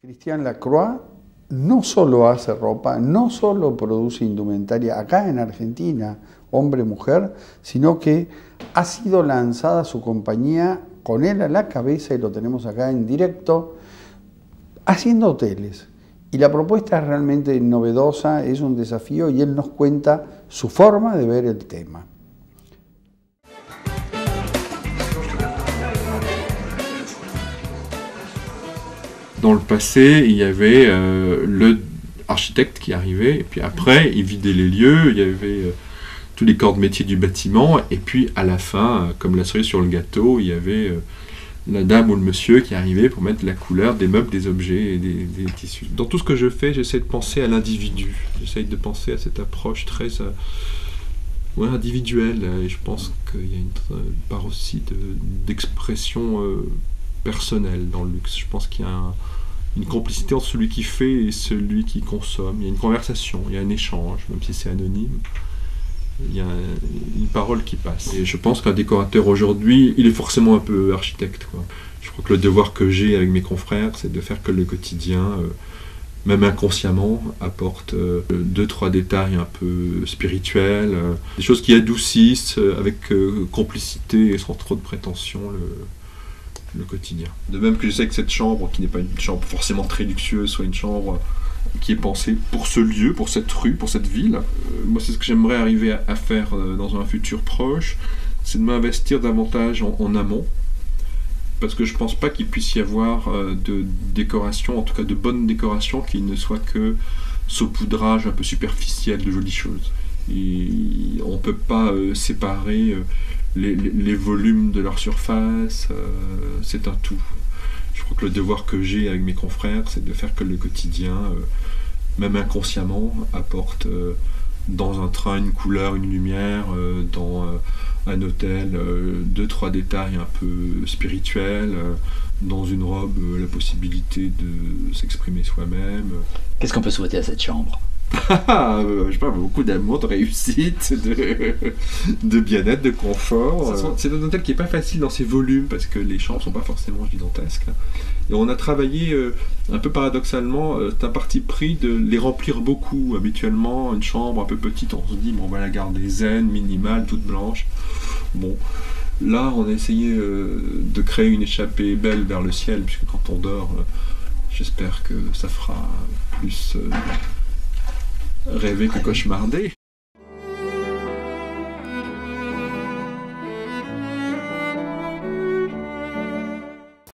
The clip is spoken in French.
Christian Lacroix no solo hace ropa, no solo produce indumentaria acá en Argentina, hombre-mujer, sino que ha sido lanzada su compañía con él a la cabeza, y lo tenemos acá en directo, haciendo hoteles. Y la propuesta es realmente novedosa, es un desafío, y él nos cuenta su forma de ver el tema. Dans le passé, il y avait le architecte qui arrivait, et puis après, il vidait les lieux, il y avait tous les corps de métier du bâtiment, et puis à la fin, comme la cerise sur le gâteau, il y avait la dame ou le monsieur qui arrivait pour mettre la couleur des meubles, des objets et des tissus. Dans tout ce que je fais, j'essaie de penser à l'individu, j'essaie de penser à cette approche très individuelle, et je pense qu'il y a une part aussi d'expression personnelle dans le luxe. Je pense qu'il y a une complicité entre celui qui fait et celui qui consomme. Il y a une conversation, il y a un échange, même si c'est anonyme. Il y a une parole qui passe. Et je pense qu'un décorateur aujourd'hui, il est forcément un peu architecte, quoi. Je crois que le devoir que j'ai avec mes confrères, c'est de faire que le quotidien, même inconsciemment, apporte 2-3 détails un peu spirituels, des choses qui adoucissent avec complicité et sans trop de prétention le quotidien. De même que j'essaie que cette chambre, qui n'est pas une chambre forcément très luxueuse, soit une chambre qui est pensée pour ce lieu, pour cette rue, pour cette ville. Moi, c'est ce que j'aimerais arriver à faire dans un futur proche, c'est de m'investir davantage en amont, parce que je pense pas qu'il puisse y avoir de décoration, en tout cas de bonne décoration, qui ne soit que saupoudrage un peu superficiel de jolies choses. Et on peut pas séparer les volumes de leur surface, c'est un tout. Je crois que le devoir que j'ai avec mes confrères, c'est de faire que le quotidien, même inconsciemment, apporte dans un train une couleur, une lumière, dans un hôtel 2-3 détails un peu spirituels, dans une robe la possibilité de s'exprimer soi-même. Qu'est-ce qu'on peut souhaiter à cette chambre ? Je sais pas, beaucoup d'amour, de réussite, de bien-être, de confort. C'est un hôtel qui n'est pas facile dans ses volumes parce que les chambres ne sont pas forcément gigantesques. Et on a travaillé un peu paradoxalement, c'est un parti pris de les remplir beaucoup. Habituellement, une chambre un peu petite, on se dit bon, on va la garder zen, minimale, toute blanche. Bon, là on a essayé de créer une échappée belle vers le ciel, puisque quand on dort, j'espère que ça fera plus rêver que cauchemarder.